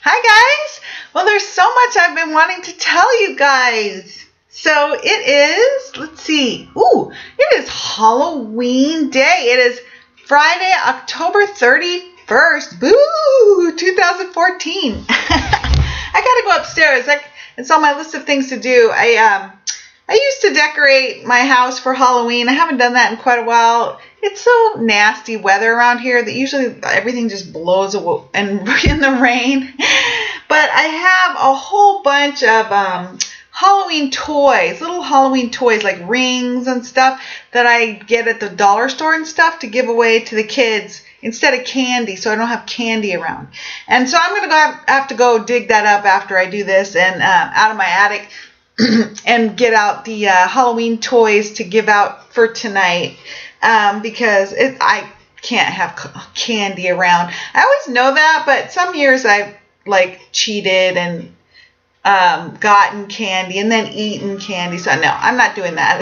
Hi guys! Well, there's so much I've been wanting to tell you guys. So it is, let's see, it is Halloween day. It is Friday, October 31st. Boo! 2014. I gotta go upstairs. It's on my list of things to do. I used to decorate my house for Halloween. I haven't done that in quite a while. It's so nasty weather around here that usually everything just blows away in the rain. But I have a whole bunch of Halloween toys, little Halloween toys like rings and stuff that I get at the dollar store and stuff to give away to the kids instead of candy, so I don't have candy around. And so I'm going to have to go dig that up after I do this and out of my attic and get out the Halloween toys to give out for tonight because I can't have candy around. I always know that, but some years I've cheated and gotten candy and then eaten candy. So no, I'm not doing that.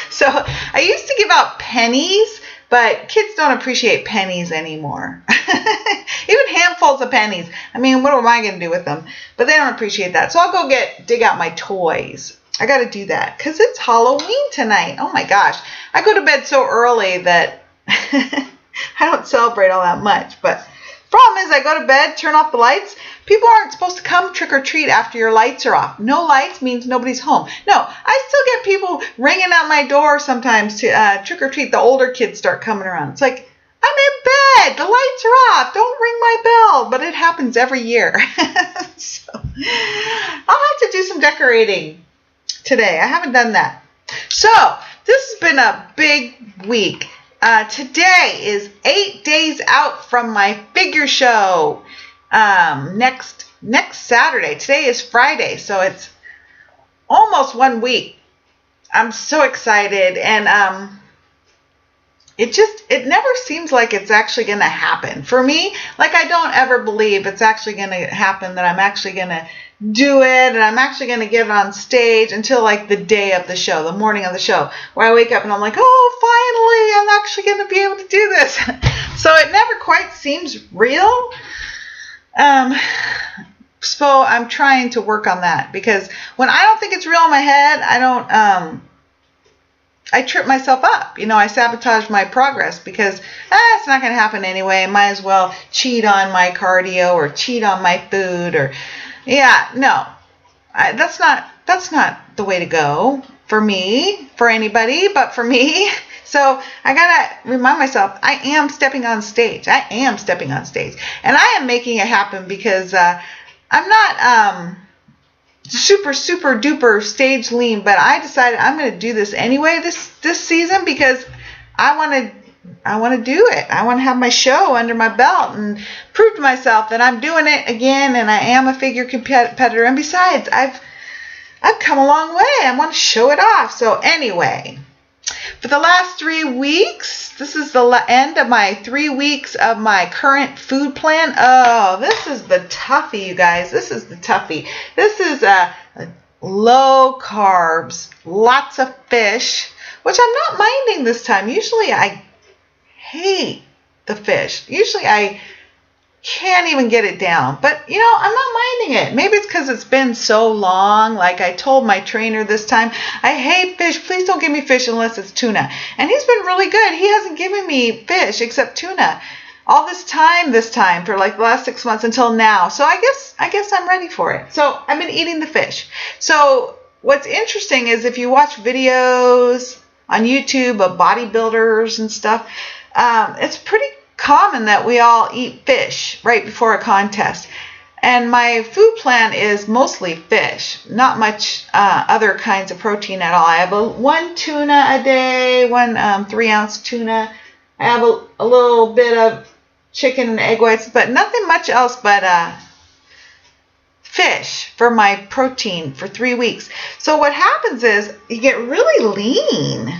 So I used to give out pennies, but kids don't appreciate pennies anymore. Even handfuls of pennies. I mean, what am I going to do with them? But they don't appreciate that. So I'll go dig out my toys. I got to do that because it's Halloween tonight. Oh my gosh. I go to bed so early that I don't celebrate all that much. But problem is I go to bed, turn off the lights. People aren't supposed to come trick or treat after your lights are off. No lights means nobody's home. No, I still get people ringing at my door sometimes to trick or treat. The older kids start coming around. It's like, I'm in bed. The lights are off. Don't ring my bell. But it happens every year. So I'll have to do some decorating today. I haven't done that. So this has been a big week. Today is 8 days out from my figure show. Next Saturday. Today is Friday, so it's almost 1 week. I'm so excited, and it never seems like it's actually going to happen for me. Like, I don't ever believe it's actually going to happen, that I'm actually going to do it and I'm actually going to get it on stage until the day of the show, the morning of the show, where I wake up and I'm like, oh, finally, I'm actually going to be able to do this. So it never quite seems real. So I'm trying to work on that, because when I don't think it's real in my head, I trip myself up. I sabotage my progress because it's not going to happen anyway. I might as well cheat on my cardio or cheat on my food that's not the way to go for me, for anybody, but for me. So I got to remind myself, I am stepping on stage. And I am making it happen because I'm not super duper stage lean, but I decided I'm going to do this anyway this season because I want to do it. I want to have my show under my belt and prove to myself that I'm doing it again, and I am a figure competitor. And besides, I've come a long way. I want to show it off. So anyway, for the last 3 weeks, this is the end of my 3 weeks of my current food plan. Oh, this is the toughie, you guys. This is the toughie. This is low carbs, lots of fish, which I'm not minding this time. Usually I hate the fish. Usually I can't even get it down. But, I'm not minding it. Maybe it's because it's been so long. Like I told my trainer this time, I hate fish. Please don't give me fish unless it's tuna. And he's been really good. He hasn't given me fish except tuna all this time for the last 6 months until now. So I guess I'm ready for it. So I've been eating the fish. So what's interesting is if you watch videos on YouTube of bodybuilders and stuff, it's pretty common that we all eat fish right before a contest. And my food plan is mostly fish, not much other kinds of protein at all. I have one tuna a day, one 3-ounce tuna. I have a little bit of chicken and egg whites, but nothing much else but fish for my protein for 3 weeks. So what happens is you get really lean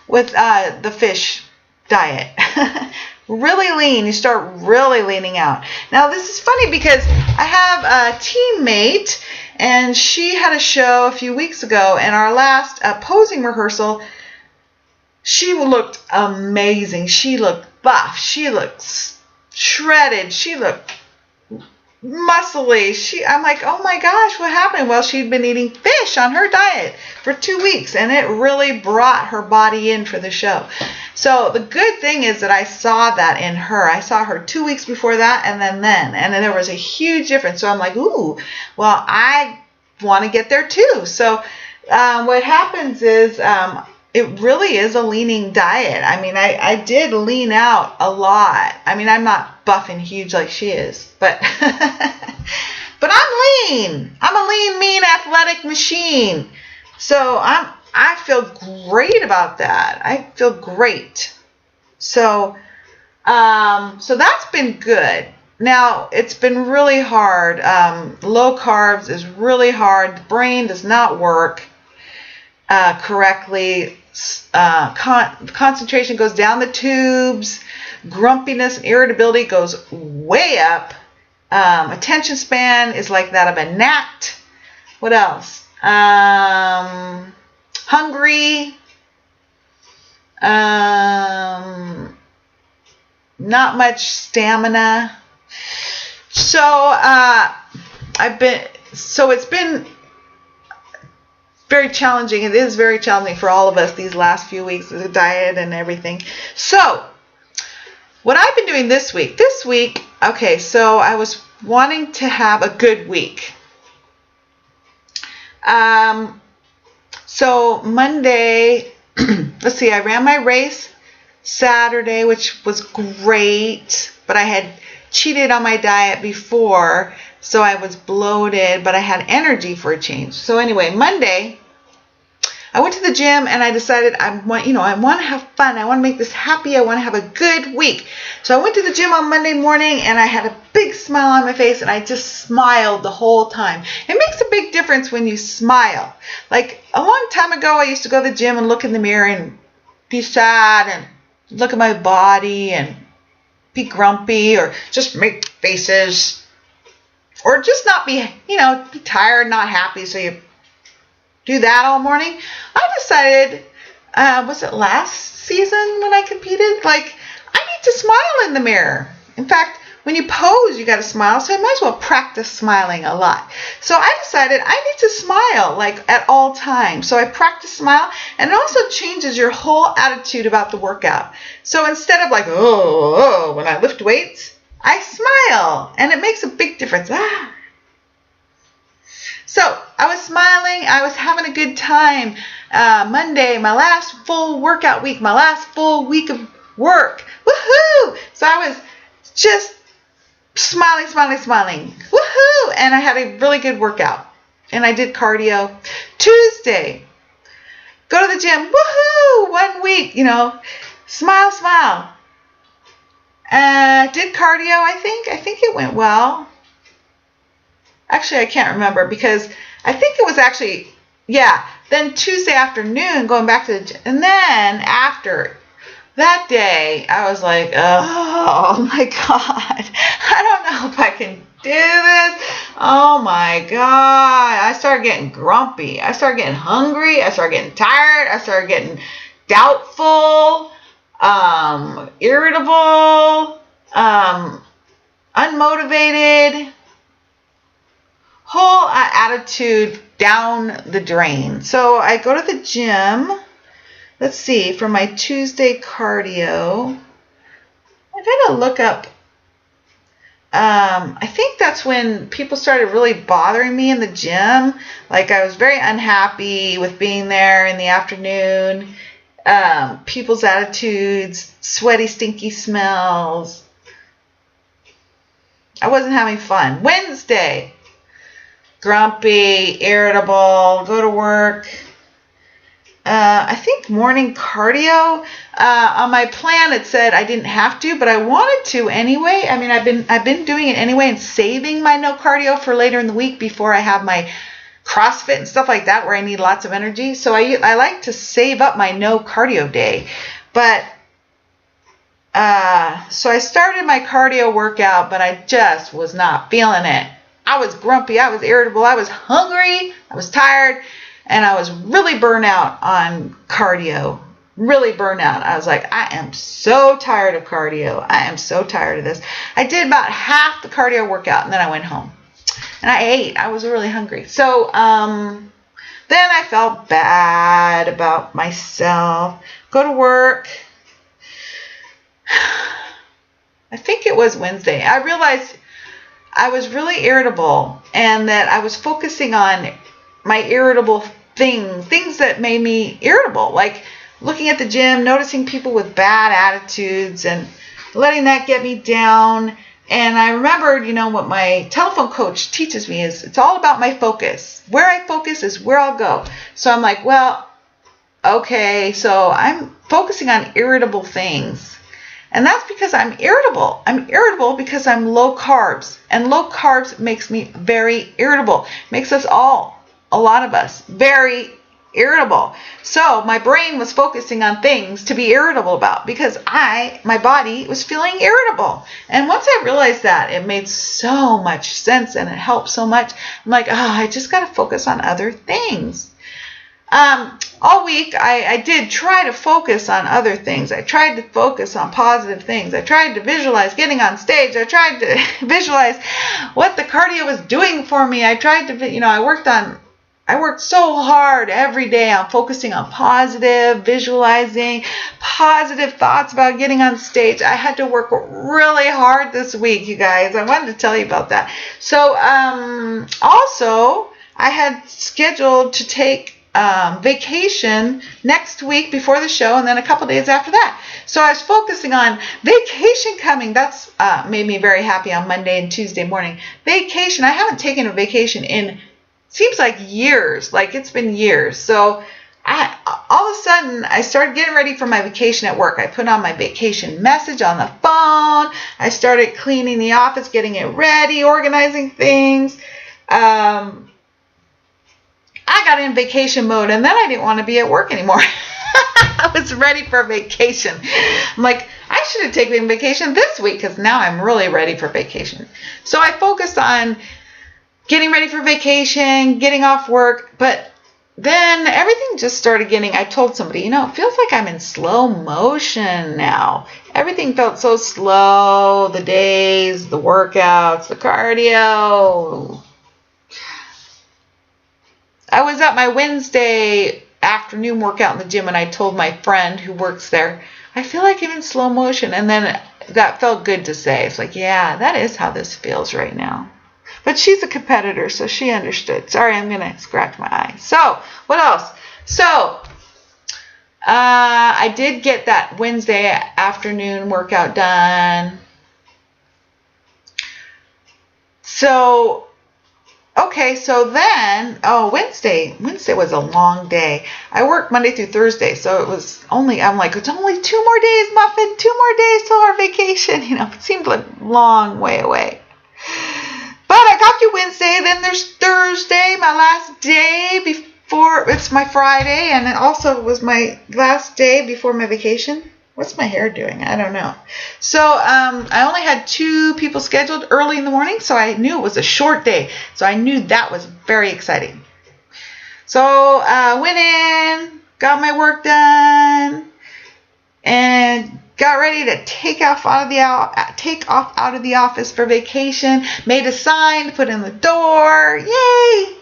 with the fish diet. Really lean. You start really leaning out. Now, this is funny because I have a teammate, and she had a show a few weeks ago, and our last posing rehearsal, she looked amazing. She looked buff. She looked shredded. She looked muscly. I'm like, oh my gosh, what happened? Well, she'd been eating fish on her diet for 2 weeks, and it really brought her body in for the show. So the good thing is that I saw that in her. I saw her 2 weeks before that, and then, and then there was a huge difference. So I'm like, ooh, well, I want to get there too. So what happens is it really is a leaning diet. I mean, I did lean out a lot. I mean, I'm not buff and huge like she is, but but I'm lean. I'm a lean, mean, athletic machine. So I feel great about that. I feel great. So so that's been good. Now, it's been really hard. Low carbs is really hard. The brain does not work correctly. Concentration goes down the tubes. Grumpiness and irritability goes way up. Attention span is like that of a gnat. What else? Hungry. Not much stamina. So it's been very challenging. It is very challenging for all of us these last few weeks, the diet and everything. So what I've been doing this week, okay, so I was wanting to have a good week. So Monday, let's see, I ran my race Saturday, which was great, but I had cheated on my diet before, so I was bloated, but I had energy for a change. So anyway, Monday, I went to the gym and I decided I want to have fun. I want to make this happy. I want to have a good week. So I went to the gym on Monday morning and I had a big smile on my face and I just smiled the whole time. It makes a big difference when you smile. Like a long time ago, I used to go to the gym and look in the mirror and be sad and look at my body and be grumpy or just make faces or just not be tired, not happy. So you do that all morning. I decided, was it last season when I competed? Like, I need to smile in the mirror. In fact, when you pose, you got to smile. So I might as well practice smiling a lot. So I decided I need to smile like at all times. So I practice smile, and it also changes your whole attitude about the workout. So instead of like, when I lift weights, I smile, and it makes a big difference. So I was smiling. I was having a good time. Monday, my last full workout week, my last full week of work. Woohoo! So I was just smiling. Woohoo! And I had a really good workout. And I did cardio. Tuesday, go to the gym. Woohoo! 1 week, smile. Did cardio, I think. I think it went well. Actually, I can't remember because I think it was actually, then Tuesday afternoon going back to the gym. And then after that day, I was like, oh my God, I don't know if I can do this. Oh my God. I started getting grumpy. I started getting hungry. I started getting tired. I started getting doubtful, irritable, unmotivated. Whole attitude down the drain. So I go to the gym. Let's see, for my Tuesday cardio, I gotta look up. I think that's when people started really bothering me in the gym. Like I was very unhappy with being there in the afternoon. People's attitudes, sweaty, stinky smells. I wasn't having fun. Wednesday. Grumpy, irritable, go to work. I think morning cardio. On my plan, it said I didn't have to, but I wanted to anyway. I mean, I've been doing it anyway and saving my no cardio for later in the week before I have my CrossFit and stuff like that where I need lots of energy. So I like to save up my no cardio day. But so I started my cardio workout, but I just was not feeling it. I was grumpy, I was irritable, I was hungry, I was tired, and I was really burnt out on cardio really burned out. I was like, I am so tired of cardio. I am so tired of this. I did about half the cardio workout, and then I went home. And I ate. I was really hungry. So then I felt bad about myself. Go to work. I think it was Wednesday. I realized I was really irritable, and that I was focusing on my irritable things that made me irritable, like looking at the gym, noticing people with bad attitudes, and letting that get me down. And I remembered, what my telephone coach teaches me is it's all about my focus. Where I focus is where I'll go. So I'm like, well, okay, so I'm focusing on irritable things. And that's because I'm irritable. I'm irritable because I'm low carbs. And low carbs makes me very irritable. Makes us all, a lot of us, very irritable. So my brain was focusing on things to be irritable about because my body was feeling irritable. And once I realized that, it made so much sense and it helped so much. I'm like, I just got to focus on other things. All week, I did try to focus on other things. I tried to focus on positive things. I tried to visualize getting on stage. I tried to visualize what the cardio was doing for me. I tried to, I worked so hard every day on focusing on positive, visualizing, positive thoughts about getting on stage. I had to work really hard this week, you guys. I wanted to tell you about that. So, also, I had scheduled to take vacation next week before the show, and then a couple days after that. So I was focusing on vacation coming. That's made me very happy on Monday and Tuesday morning. Vacation. I haven't taken a vacation in seems like years. Like it's been years. So all of a sudden I started getting ready for my vacation at work. I put on my vacation message on the phone. I started cleaning the office, getting it ready, organizing things. I got in vacation mode, and then I didn't want to be at work anymore. I was ready for vacation. I'm like, I should have taken vacation this week because now I'm really ready for vacation. So I focused on getting ready for vacation, getting off work, but then everything just started I told somebody, it feels like I'm in slow motion now. Everything felt so slow, the days, the workouts, the cardio. I was at my Wednesday afternoon workout in the gym, and I told my friend who works there, I feel like I'm in slow motion. And then that felt good to say. It's like, yeah, that is how this feels right now. But she's a competitor, so she understood. Sorry, I'm going to scratch my eye. So, what else? So, I did get that Wednesday afternoon workout done. So, okay, so then, Wednesday was a long day. I worked Monday through Thursday, so it's only 2 more days, Muffin, 2 more days till our vacation. It seemed like a long way away. But I got through Wednesday, then there's Thursday, my last day before, it's my Friday, and it also was my last day before my vacation. What's my hair doing? I don't know. So I only had 2 people scheduled early in the morning, so I knew it was a short day. So I knew that was very exciting. So I went in, got my work done, and got ready to take off out of the office for vacation. Made a sign, put in the door. Yay!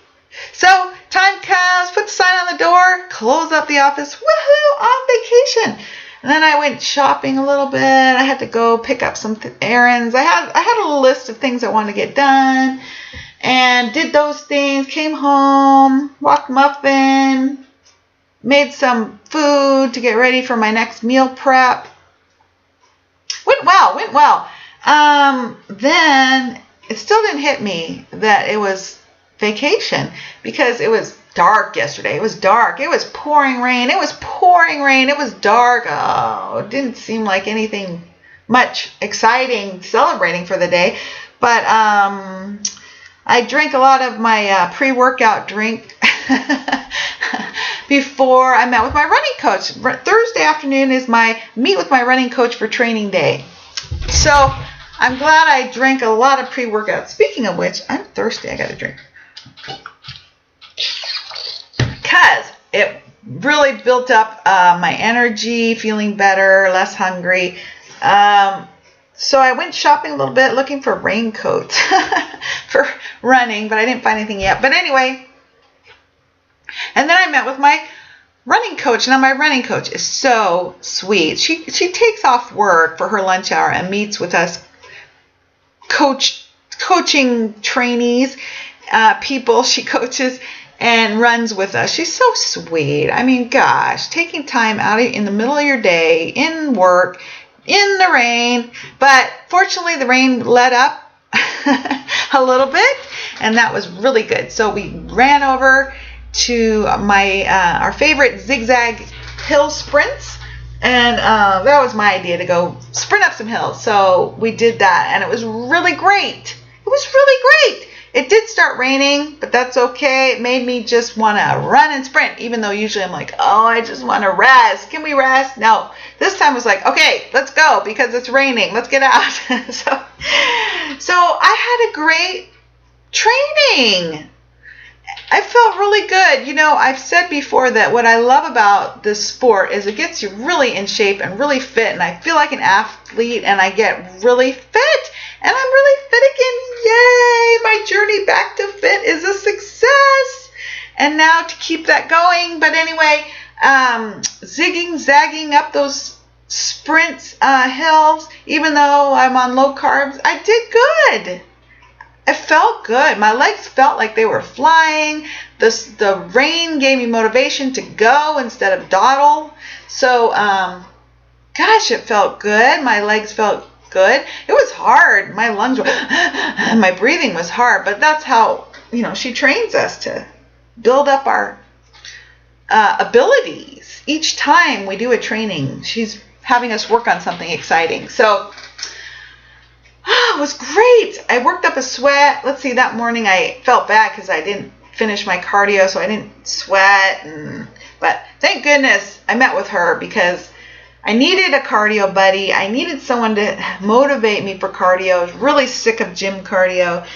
So time comes, put the sign on the door, close up the office. Woohoo! On vacation. And then I went shopping a little bit. I had to go pick up some errands. I had a list of things I wanted to get done, and did those things. Came home, walked Muffin, made some food to get ready for my next meal prep. Went well. Then it still didn't hit me that it was vacation because it was dark yesterday. It was dark. It was pouring rain. It was dark. Oh, it didn't seem like anything much exciting celebrating for the day. But I drank a lot of my pre-workout drink before I met with my running coach. Thursday afternoon is my meet with my running coach for training day. So I'm glad I drank a lot of pre-workout. Speaking of which, I'm thirsty. I got to drink. Because it really built up my energy, feeling better, less hungry. So I went shopping a little bit, looking for raincoats for running, but I didn't find anything yet. But anyway, and then I met with my running coach. Now my running coach is so sweet. She takes off work for her lunch hour and meets with us coaching trainees, people she coaches, and runs with us. She's so sweet. I mean, gosh, taking time out in the middle of your day, in work, in the rain. But fortunately, the rain let up a little bit, and that was really good. So we ran over to our favorite zigzag hill sprints, and that was my idea, to go sprint up some hills. So we did that, and it was really great. It was really great. It did start raining, but that's okay. It made me just want to run and sprint, even though usually I'm like, oh, I just want to rest. Can we rest? No. This time it was like, okay, let's go because it's raining. Let's get out. So I had a great training. I felt really good. You know, I've said before that what I love about this sport is it gets you really in shape and really fit, and I feel like an athlete, and I get really fit, and I'm really fit again. Yay! My journey back to fit is a success. And now to keep that going. But anyway, zagging up those sprints hills, even though I'm on low carbs, I did good. It felt good. My legs felt like they were flying. The rain gave me motivation to go instead of dawdle. So, gosh, it felt good. My legs felt good. It was hard. My lungs were, my breathing was hard, but that's how, she trains us to build up our abilities. Each time we do a training, she's having us work on something exciting. So, it was great. I worked up a sweat. Let's see, that morning I felt bad because I didn't finish my cardio, so I didn't sweat. But thank goodness I met with her because I needed a cardio buddy. I needed someone to motivate me for cardio. I was really sick of gym cardio.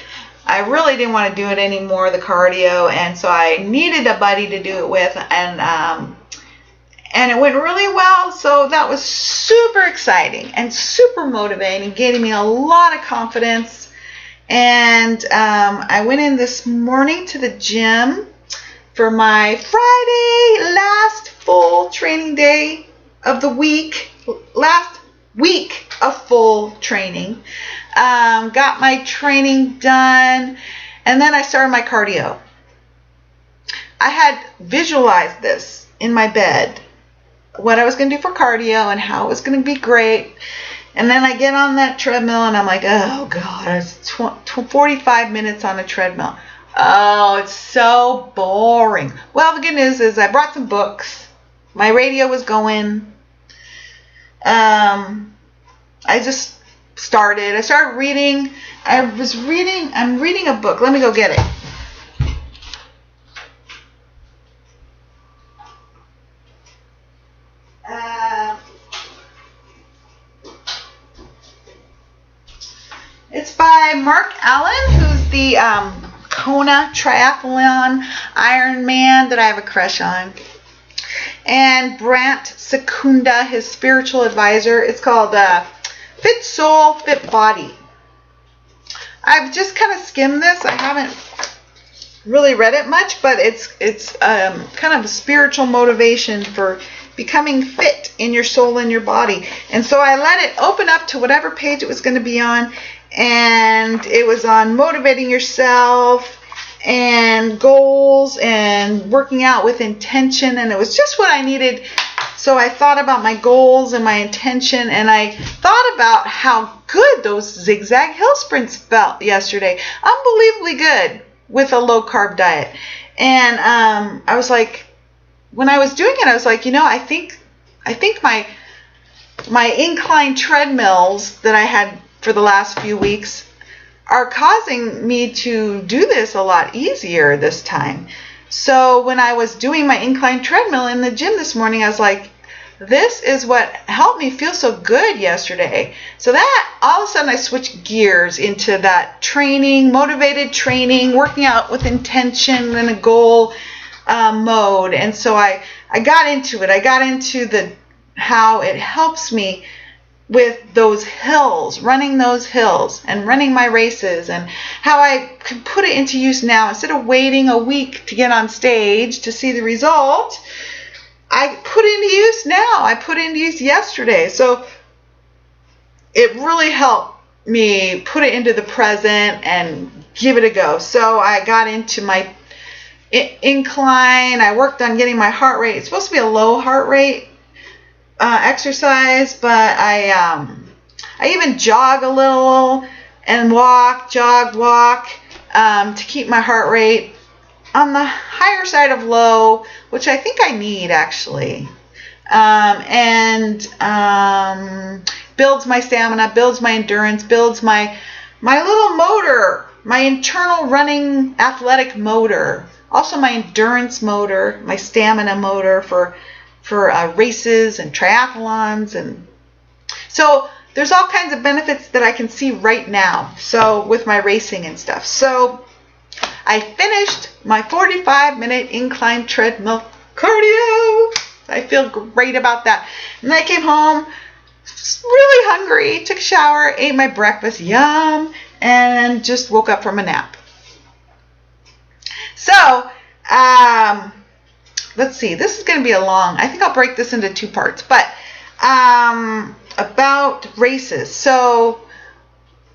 I really didn't want to do it anymore, the cardio, and so I needed a buddy to do it with, and it went really well. So that was super exciting and super motivating, giving me a lot of confidence. And I went in this morning to the gym for my Friday, last full training day of the week, last week of full training. Got my training done, and then I started my cardio. I had visualized this in my bed, what I was going to do for cardio and how it was going to be great. And then I get on that treadmill and I'm like, oh God, it's 45 minutes on a treadmill. Oh, it's so boring. Well, the good news is I brought some books. My radio was going. I started reading. I'm reading a book. Let me go get it. It's by Mark Allen, who's the Kona Triathlon Ironman that I have a crush on. And Brant Secunda, his spiritual advisor. It's called Fit Soul, Fit Body. I've just kind of skimmed this. I haven't really read it much, but it's kind of a spiritual motivation for becoming fit in your soul and your body. And so I let it open up to whatever page it was going to be on, and it was on motivating yourself and goals and working out with intention, and it was just what I needed. So I thought about my goals and my intention, and I thought about how good those zigzag hill sprints felt yesterday. Unbelievably good with a low-carb diet. And I was like, when I was doing it, I was like, I think my incline treadmills that I had for the last few weeks are causing me to do this a lot easier this time. So when I was doing my incline treadmill in the gym this morning, I was like, this is what helped me feel so good yesterday. So that, all of a sudden, I switched gears into that training, motivated training, working out with intention and a goal mode. And so I I got into it. I got into how it helps me with those hills, running those hills and running my races, and how I can put it into use now instead of waiting a week to get on stage to see the result. I put it into use now. I put it into use yesterday. So it really helped me put it into the present and give it a go. So I got into my incline. I worked on getting my heart rate. It's supposed to be a low heart rate exercise, but I even jog a little and jog, walk to keep my heart rate on the higher side of low, which I think I need actually. Builds my stamina, builds my endurance, builds my little motor, my internal running athletic motor, also my endurance motor, my stamina motor for races and triathlons. And so there's all kinds of benefits that I can see right now, so with my racing and stuff. So I finished my 45-minute incline treadmill cardio. I feel great about that. And then I came home really hungry, took a shower, ate my breakfast, yum, and just woke up from a nap. So, let's see, this is going to be I think I'll break this into 2 parts, but about races. So,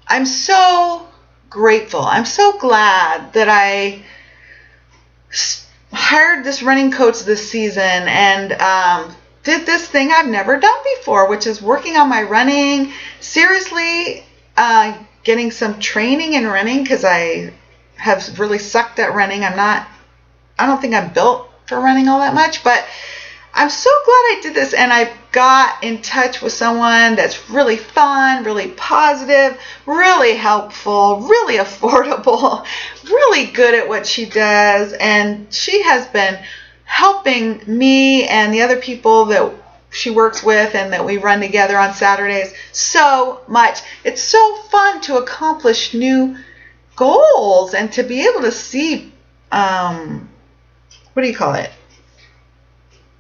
I'm so grateful. I'm so glad that I hired this running coach this season and did this thing I've never done before, which is working on my running, seriously getting some training in running, because I have really sucked at running. I don't think I'm built for running all that much, but I'm so glad I did this, and I got in touch with someone that's really fun, really positive, really helpful, really affordable, really good at what she does, and she has been helping me and the other people that she works with and that we run together on Saturdays so much. It's so fun to accomplish new goals and to be able to see,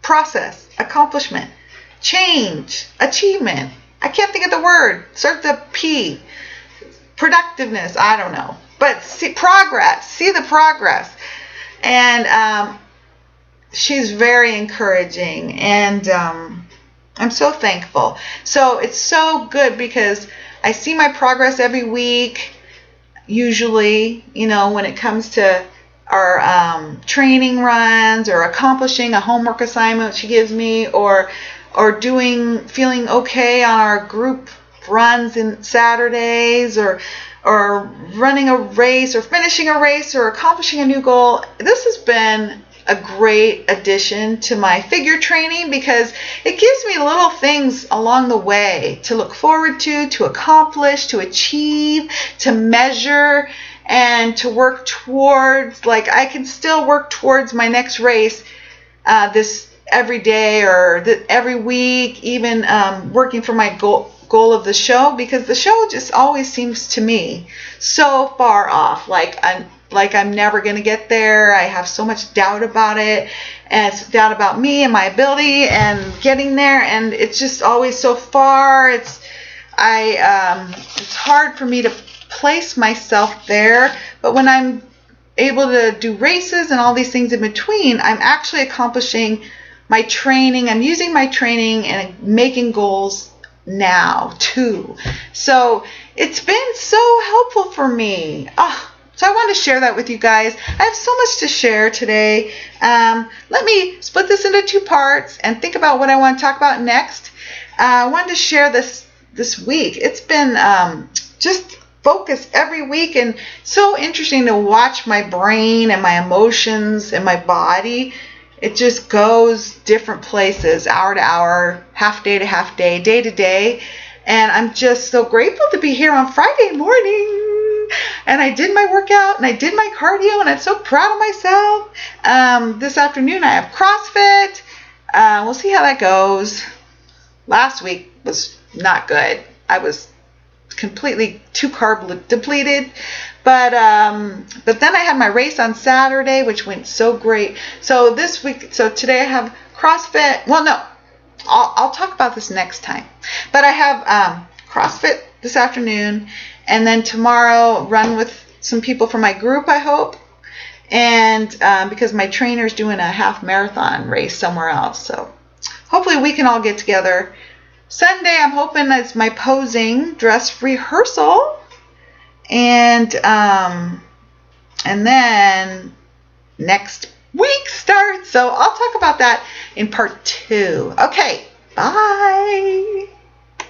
process, accomplishment, change, achievement. I can't think of the word. Starts with a P. Productiveness. I don't know. But see progress. See the progress. And she's very encouraging. And I'm so thankful. So it's so good because I see my progress every week. Usually, when it comes to our training runs or accomplishing a homework assignment she gives me, or feeling okay on our group runs in Saturdays, or running a race or finishing a race or accomplishing a new goal. This has been a great addition to my figure training because it gives me little things along the way to look forward to accomplish, to achieve, to measure, and to work towards. Like, I can still work towards my next race this every day or every week, even working for my goal of the show, because the show just always seems to me so far off. Like I'm never going to get there. I have so much doubt about it, and it's doubt about me and my ability and getting there, and it's just always so far. It's hard for me to place myself there, but when I'm able to do races and all these things in between, I'm actually accomplishing my training. I'm using my training and making goals now too. So it's been so helpful for me. So I wanted to share that with you guys. I have so much to share today. Let me split this into 2 parts and think about what I want to talk about next. I wanted to share this week. It's been just focused every week, and so interesting to watch my brain and my emotions and my body. It just goes different places, hour to hour, half day to half day, day to day. And I'm just so grateful to be here on Friday morning. And I did my workout and I did my cardio, and I'm so proud of myself. This afternoon I have CrossFit. We'll see how that goes. Last week was not good. I was completely too carb depleted. But then I had my race on Saturday, which went so great. So today I have CrossFit. Well, no, I'll talk about this next time. But I have CrossFit this afternoon, and then tomorrow run with some people from my group, I hope. And because my trainer's doing a half marathon race somewhere else, so hopefully we can all get together. Sunday, I'm hoping it's my posing dress rehearsal, and then next week starts. So I'll talk about that in part 2. Okay, bye.